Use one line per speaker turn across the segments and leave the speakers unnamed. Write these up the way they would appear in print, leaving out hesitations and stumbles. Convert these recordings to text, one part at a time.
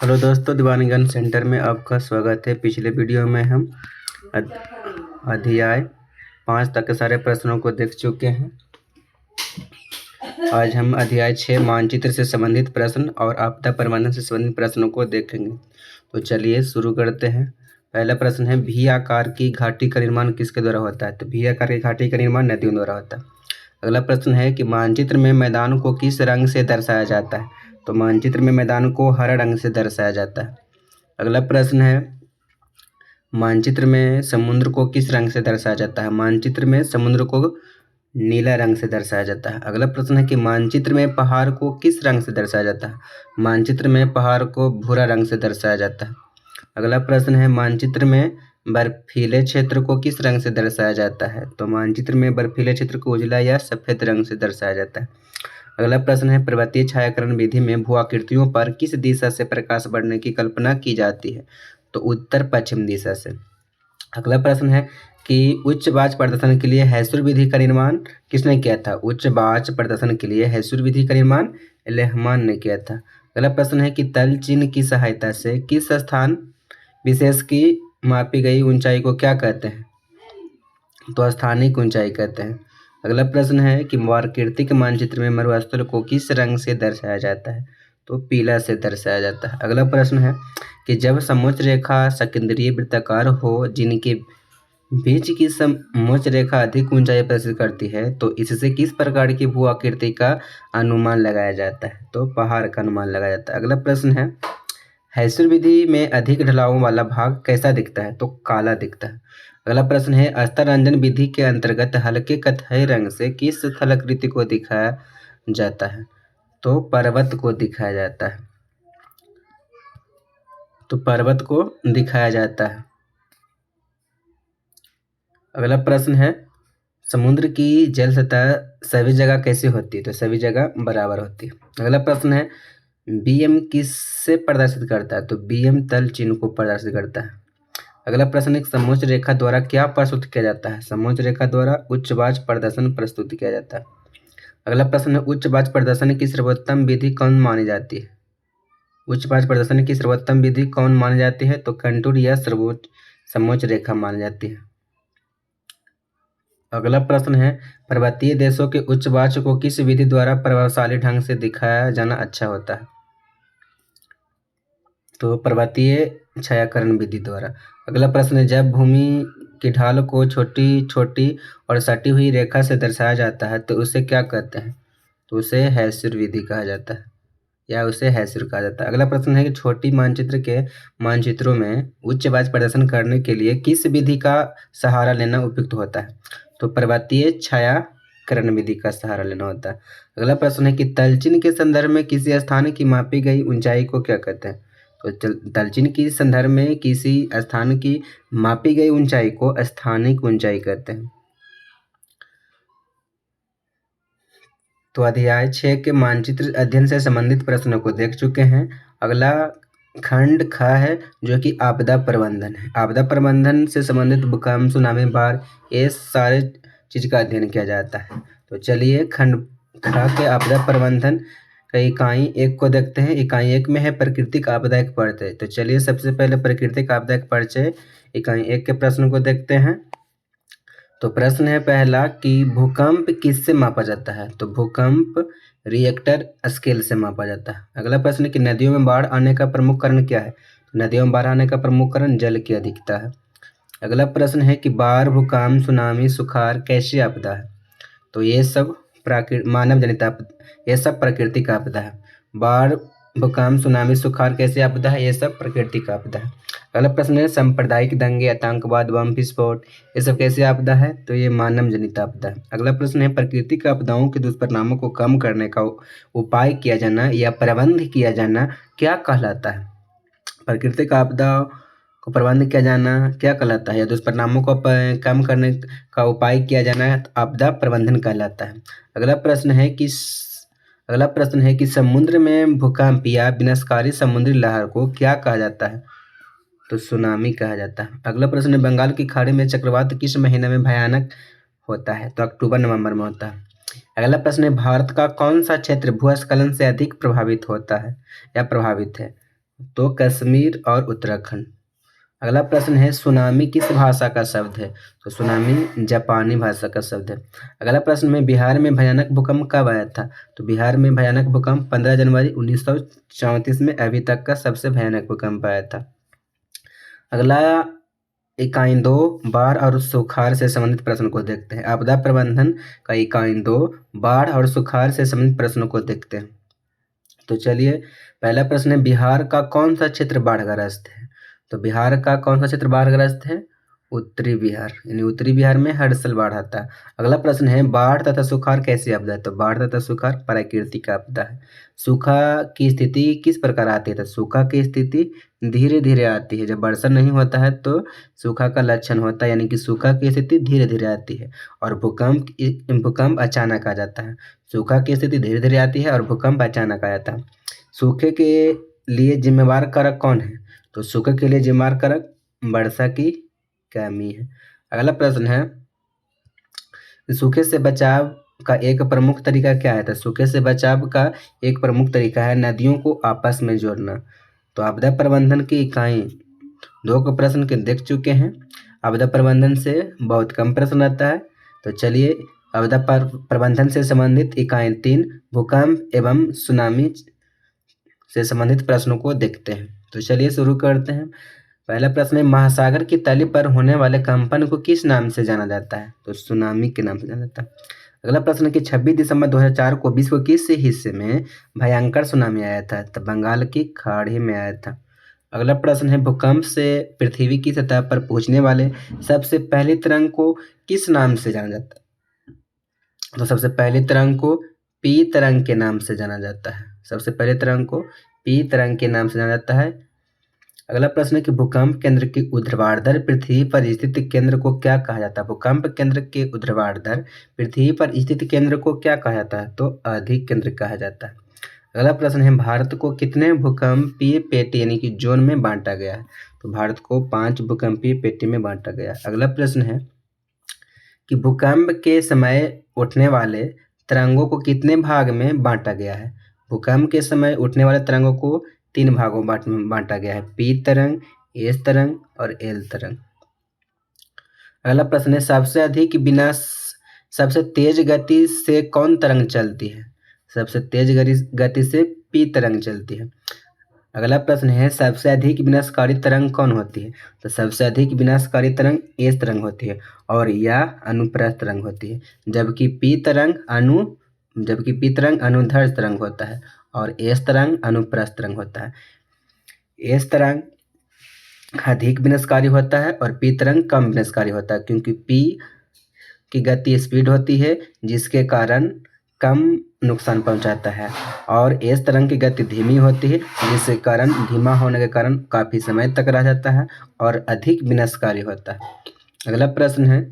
Hello दोस्तों, दीवानीगंज centre में आपका स्वागत है। पिछले वीडियो में हम अध्याय 5 तक के सारे प्रश्नों को देख चुके हैं। आज हम अध्याय 6 मानचित्र से संबंधित प्रश्न और आपदा प्रबंधन से संबंधित प्रश्नों को देखेंगे। तो चलिए शुरू करते हैं। पहला प्रश्न है, भी आकार की घाटी का निर्माण किसके द्वारा होता है? तो भी आकार की घाटी का निर्माण नदियों द्वारा होता है। अगला प्रश्न है कि मानचित्र में मैदान को किस रंग से दर्शाया जाता है? तो मानचित्र में मैदान को हरा रंग से दर्शाया जाता है। अगला प्रश्न है, मानचित्र में समुद्र को किस रंग से दर्शाया जाता है? मानचित्र में समुद्र को नीला रंग से दर्शाया जाता है। अगला प्रश्न है कि मानचित्र में पहाड़ को किस रंग से दर्शाया जाता है? मानचित्र में पहाड़ को भूरा रंग से दर्शाया जाता है। अगला प्रश्न है, मानचित्र में बर्फीले क्षेत्र को किस रंग से दर्शाया जाता है? तो मानचित्र में बर्फीले क्षेत्र को उजला या सफेद रंग से दर्शाया जाता है। अगला प्रश्न है, पर्वतीय छायाकरण विधि में भू आकृतियों पर किस दिशा से प्रकाश पड़ने की कल्पना की जाती है? तो उत्तर पश्चिम दिशा से। अगला प्रश्न है कि उच्च वाच प्रदर्शन के लिए हैसुर विधि का निर्माण किसने किया था? उच्च वाच प्रदर्शन के लिए हैसुर विधि का निर्माण लेहमान ने किया था। अगला प्रश्न है कि तल चिन्ह की सहायता से किस स्थान विशेष की मापी गई ऊंचाई को क्या कहते हैं? तो स्थानिक ऊंचाई कहते हैं। अगला प्रश्न है कि प्राकृतिक मानचित्र में मरुस्थल को किस रंग से दर्शाया जाता है? तो पीला से दर्शाया जाता है। अगला प्रश्न है कि जब समोच्च रेखा सकेंद्रीय वृत्ताकार हो जिनके बीच की समोच्च रेखा अधिक ऊंचाई प्रदर्शित करती है तो इससे किस प्रकार की भू आकृति का अनुमान लगाया जाता है? तो पहाड़ का अनुमान लगाया जाता है। अगला प्रश्न है, हैसुर विधि में अधिक ढलान वाला भाग कैसा दिखता है? तो काला दिखता है। अगला प्रश्न है, अस्तर रंजन विधि के अंतर्गत हल्के कत्थई रंग से किस स्थलाकृति को दिखाया जाता है? तो पर्वत को दिखाया जाता है। तो पर्वत को दिखाया जाता है। अगला प्रश्न है, समुद्र की जल सतह सभी जगह कैसी होती है? तो सभी जगह बराबर होती है। अगला प्रश्न है, बीएम किससे प्रदर्शित करता है? तो बीएम तल चिन्ह को प्रदर्शित करता है। अगला प्रश्न, एक समोच्च रेखा द्वारा क्या प्रस्तुत किया जाता है? समोच्च रेखा द्वारा उच्च वाच प्रदर्शन प्रस्तुत किया जाता है। अगला प्रश्न है, उच्च वाच प्रदर्शन की सर्वोत्तम विधि कौन मानी जाती है? उच्च वाच प्रदर्शन की सर्वोत्तम विधि कौन मानी जाती है? तो कंटूर या सर्वोच्च समोच्च रेखा मानी जाती है। अगला प्रश्न है, पर्वतीय देशों के उच्च वाच को किस विधि द्वारा प्रभावशाली ढंग से दिखाया जाना अच्छा होता है? तो पर्वतीय छायाकरण विधि द्वारा। अगला प्रश्न है, जब भूमि की ढाल को छोटी छोटी और सटी हुई रेखा से दर्शाया जाता है तो उसे क्या कहते हैं? तो उसे हैसुर विधि कहा जाता है या उसे हैसुर कहा जाता है। अगला प्रश्न है कि छोटी मानचित्र के मानचित्रों में उच्च वाच प्रदर्शन करने के लिए किस विधि का सहारा लेना उपयुक्त होता है? तो पर्वतीय छायाकरण विधि का सहारा लेना होता है। अगला प्रश्न है कि तलचिन्ह के संदर्भ में किसी स्थान की मापी गई ऊंचाई को क्या कहते हैं? तो तलचिन्ह के संदर्भ में किसी स्थान की मापी गई ऊंचाई को स्थानिक ऊंचाई कहते हैं। तो अध्याय 6 के मानचित्र अध्ययन से संबंधित प्रश्नों को देख चुके हैं। अगला खंड ख है जो कि आपदा प्रबंधन है। आपदा प्रबंधन से संबंधित भूकंप, सुनामी, बाढ़, ये सारे चीज का अध्ययन किया जाता है। तो चलिए खंड ख के आपदा प्रबंधन का इकाई 1 को देखते हैं। इकाई 1 में है प्राकृतिक आपदा का परिचय। तो चलिए सबसे पहले प्राकृतिक आपदा का परिचय इकाई 1 के प्रश्न को देखते हैं। तो प्रश्न है पहला कि भूकंप किससे मापा जाता है? तो भूकंप रिएक्टर स्केल से मापा जाता है। अगला प्रश्न है कि नदियों में बाढ़ आने का प्रमुख कारण क्या है? नदियों में बाढ़ आने का प्रमुख कारण जल की अधिकता है। अगला प्रश्न है कि बाढ़, भूकंप, सुनामी, सुखाड़ कैसी आपदा है? तो ये सब मानव जनित आपदा, ये सब प्राकृतिक आपदा है। बाढ़, भूकंप, सुनामी, सुखाड़ कैसी आपदा है? ये सब प्राकृतिक आपदा है। अगला प्रश्न है, सांप्रदायिक दंगे, आतंकवाद, बम विस्फोट, ये सब कैसी आपदा है? तो ये मानव जनित आपदा है। अगला प्रश्न है, प्राकृतिक आपदाओं के दुष्परिणामों को कम करने का उपाय किया जाना या प्रबंध किया जाना क्या कहलाता है? प्राकृतिक आपदा को प्रबंध किया जाना क्या कहलाता है? या दुष्परिणामों को कम करने का उपाय किया जाना आपदा प्रबंधन कहलाता है। अगला प्रश्न है कि समुद्र में भूकंप या विनाशकारी समुद्री लहर को क्या कहा जाता है? तो सुनामी कहा जाता है। अगला प्रश्न है, बंगाल की खाड़ी में चक्रवात किस महीने में भयानक होता है? तो अक्टूबर नवंबर में होता है। अगला प्रश्न है, भारत का कौन सा क्षेत्र भूस्खलन से अधिक प्रभावित होता है या प्रभावित है? तो कश्मीर और उत्तराखंड। अगला प्रश्न है सुनामी किस भाषा का शब्द है? तो सुनामी जापानी भाषा का शब्द है। अगला प्रश्न में बिहार में भयानक भूकंप कब आया था? तो बिहार में भयानक भूकंप 15 जनवरी 1934 में अभी तक का सबसे भयानक भूकंप आया था। अगला इकाई 2 बाढ़ और सुखाड़ से संबंधित प्रश्न को देखते हैं। आपदा प्रबंधन का इकाई 2 बाढ़ और सुखाड़ से संबंधित प्रश्नों को देखते हैं। तो चलिए पहला प्रश्न है बिहार का कौन सा क्षेत्र बाढ़ग्रस्त है? तो बिहार का कौन सा क्षेत्र बाढ़ग्रस्त है? उत्तरी बिहार, यानी उत्तरी बिहार में हर साल बाढ़ आता है। अगला प्रश्न है बाढ़ तथा सुखाड़ कैसी आपदा है? तो बाढ़ तथा सुखाड़ प्राकृतिक आपदा है। सूखा की स्थिति किस प्रकार आती है? तो सूखा की स्थिति धीरे धीरे आती है। जब वर्षा नहीं होता है तो सूखा का लक्षण होता है, यानी कि सूखा की स्थिति धीरे धीरे आती है। और भूकंप अचानक आ जाता है। सूखा की स्थिति धीरे धीरे आती है और भूकंप अचानक आ जाता है। सूखे के लिए जिम्मेवार कारक कौन है? तो सूखे के लिए जिम्मेवार कारक वर्षा की कमी है। अगला प्रश्न है सूखे से बचाव का एक प्रमुख तरीका क्या है? तो सूखे से बचाव का एक प्रमुख तरीका है नदियों को आपस में जोड़ना। तो आपदा प्रबंधन की इकाई 2 को प्रश्न के देख चुके हैं। आपदा प्रबंधन से बहुत कम प्रश्न आता है। तो चलिए आपदा प्रबंधन से संबंधित इकाई 3 भूकंप एवं सुनामी से संबंधित प्रश्नों को देखते हैं। तो चलिए शुरू करते हैं। पहला प्रश्न है महासागर की तली पर होने वाले कंपन को किस नाम से जाना जाता है? तो सुनामी के नाम से जाना जाता है। अगला प्रश्न है कि 26 दिसंबर 2004 को विश्व के किस हिस्से में भयंकर सुनामी आया था? तो बंगाल की खाड़ी में आया था। अगला प्रश्न है भूकंप से पृथ्वी की सतह पर पहुंचने वाले सबसे पहली तरंग को किस नाम से जाना जाता है? तो सबसे पहली तरंग को पी तरंग के नाम से जाना जाता है। सबसे पहले तरंग को पी तरंग के नाम से जाना जाता है। अगला प्रश्न है कि भूकंप केंद्र की ऊर्ध्वाधर पृथ्वी पर स्थित केंद्र को क्या कहा जाता है? भूकंप केंद्र के ऊर्ध्वाधर पृथ्वी पर स्थित केंद्र को क्या कहा जाता है? तो अधिक केंद्र कहा जाता है। अगला प्रश्न है भारत को कितने भूकंपीय पेटी यानी कि जोन में बांटा गया है? तो भारत को 5 भूकंपीय पेटी में बांटा गया। अगला प्रश्न है कि भूकंप के समय उठने वाले तरंगों को कितने भाग में बांटा गया है? भूकंप के समय उठने वाले तरंगों को 3 भागों में बांटा गया है, पी तरंग, एस तरंग और एल तरंग। अगला प्रश्न है सबसे तेज गति से कौन तरंग चलती है? सबसे तेज गति से पी तरंग चलती है। अगला प्रश्न है सबसे अधिक विनाशकारी तरंग कौन होती है? तो सबसे अधिक विनाशकारी तरंग एस तरंग होती है और यह अनुप्रस्थ तरंग होती है। जबकि पी तरंग अनुदैर्ध्य तरंग होता है और एस तरंग अनुप्रस्थ तरंग होता है। एस तरंग अधिक विनाशकारी होता है और पी तरंग कम विनाशकारी होता है, क्योंकि पी की गति स्पीड होती है जिसके कारण कम नुकसान पहुंचाता है और एस तरंग की गति धीमी होती है जिसके कारण धीमा होने के कारण काफ़ी समय तक रह जाता है और अधिक विनाशकारी होता है। अगला प्रश्न है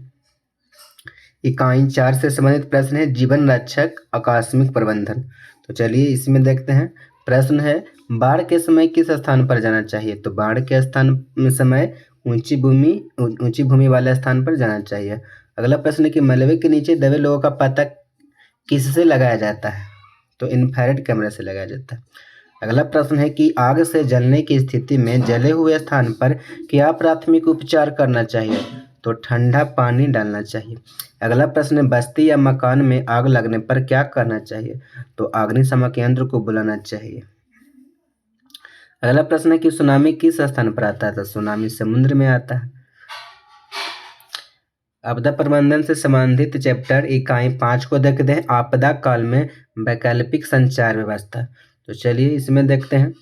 इकाई 4 से संबंधित प्रश्न है जीवन रक्षक आकस्मिक प्रबंधन। तो चलिए इसमें देखते हैं। प्रश्न है बाढ़ के समय किस स्थान पर जाना चाहिए? तो बाढ़ के समय ऊंची भूमि वाले स्थान पर जाना चाहिए। अगला प्रश्न है कि मलबे के नीचे दबे लोगों का पता किससे लगाया जाता है? तो इंफ्रारेड कैमरे से लगाया जाता है। अगला प्रश्न है कि आग से जलने की स्थिति में जले हुए स्थान पर क्या प्राथमिक उपचार करना चाहिए? तो ठंडा पानी डालना चाहिए। अगला प्रश्न है बस्ती या मकान में आग लगने पर क्या करना चाहिए? तो अग्निशामक यंत्र को बुलाना चाहिए। अगला प्रश्न है कि सुनामी किस स्थान पर आता है? तो सुनामी समुद्र में आता है। आपदा प्रबंधन से संबंधित चैप्टर इकाई 5 को देखते हैं आपदा काल में वैकल्पिक संचार व्यवस्था। तो चलिए इसमें देखते हैं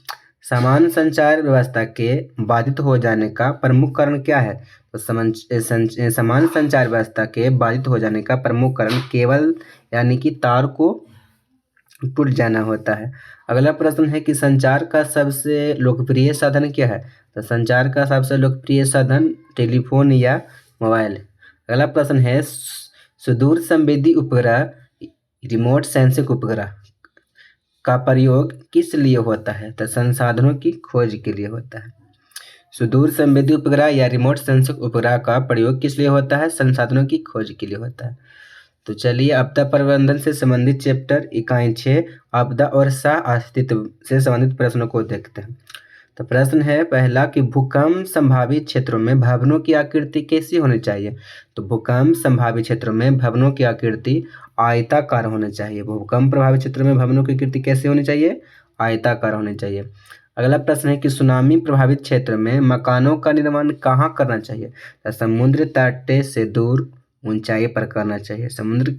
समान संचार व्यवस्था के बाधित हो जाने का प्रमुख कारण क्या है? तो समान संचार व्यवस्था के बाधित हो जाने का प्रमुख कारण केबल यानी कि तार को टूट जाना होता है। अगला प्रश्न है कि संचार का सबसे लोकप्रिय साधन क्या है? तो संचार का सबसे लोकप्रिय साधन टेलीफोन या मोबाइल। अगला प्रश्न है सुदूर संवेदी उपग्रह रिमोट सेंसिंग उपग्रह का प्रयोग किस लिए होता है? तो संसाधनों की खोज के लिए होता है। सुदूर संवेदी उपग्रह या रिमोट सेंसिंग उपग्रह का प्रयोग किस लिए होता है? संसाधनों की खोज के लिए होता है। तो चलिए आपदा प्रबंधन से संबंधित चैप्टर इकाई 6 आपदा और सह अस्तित्व से संबंधित प्रश्नों को देखते हैं। तो प्रश्न है पहला कि भूकंप संभावित क्षेत्रों में भवनों की आकृति कैसी होनी चाहिए। तो भूकंप संभावित क्षेत्रों में भवनों की आकृति आयताकार होनी चाहिए। भूकंप प्रभावित क्षेत्रों में भवनों की आकृति कैसी होनी चाहिए, आयताकार होनी चाहिए। अगला प्रश्न है कि सुनामी प्रभावित क्षेत्र में मकानों का निर्माण कहाँ करना चाहिए। तो समुद्र तट से दूर ऊंचाई पर करना चाहिए। समुद्र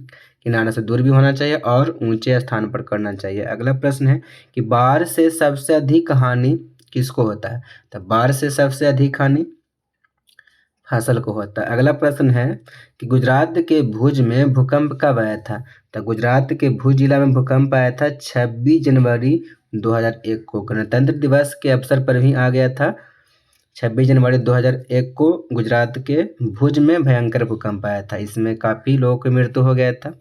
किनारे से दूर भी होना चाहिए और ऊंचे स्थान पर करना चाहिए। अगला प्रश्न है कि बाढ़ से सबसे अधिक हानि किसको होता है। तो बाढ़ से सबसे अधिक हानि फसल को होता है। अगला प्रश्न है कि गुजरात के भुज में भूकंप कब आया था। तो गुजरात के भुज जिला में भूकंप आया था 26 जनवरी 2001 को। गणतंत्र दिवस के अवसर पर भी आ गया था। 26 जनवरी 2001 को गुजरात के भुज में भयंकर भूकंप आया था। इसमें काफ़ी लोगों की मृत्यु हो गया था।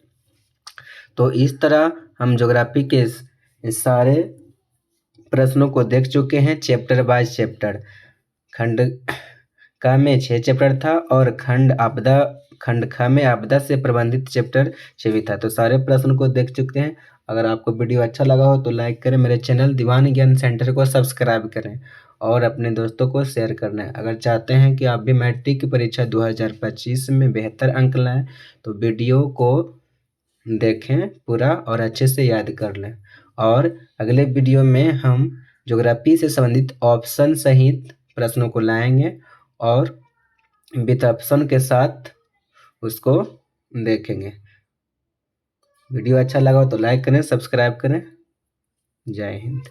तो इस तरह हम ज्योग्राफी के सारे प्रश्नों को देख चुके हैं चैप्टर बाय चैप्टर। खंड क में 6 चैप्टर था और खंड ख में आपदा से प्रबंधित चैप्टर 6 भी था। तो सारे प्रश्न को देख चुके हैं। अगर आपको वीडियो अच्छा लगा हो तो लाइक करें, मेरे चैनल दीवान ज्ञान सेंटर को सब्सक्राइब करें और अपने दोस्तों को शेयर करना है। अगर चाहते हैं कि आप भी मैट्रिक की परीक्षा 2025 में बेहतर अंक लाएं तो वीडियो को देखें पूरा और अच्छे से याद कर लें। और अगले वीडियो में हम ज्योग्राफी से संबंधित ऑप्शन सहित प्रश्नों को लाएंगे और विथ ऑप्शन के साथ उसको देखेंगे। वीडियो अच्छा लगा हो तो लाइक करें, सब्सक्राइब करें। जय हिंद।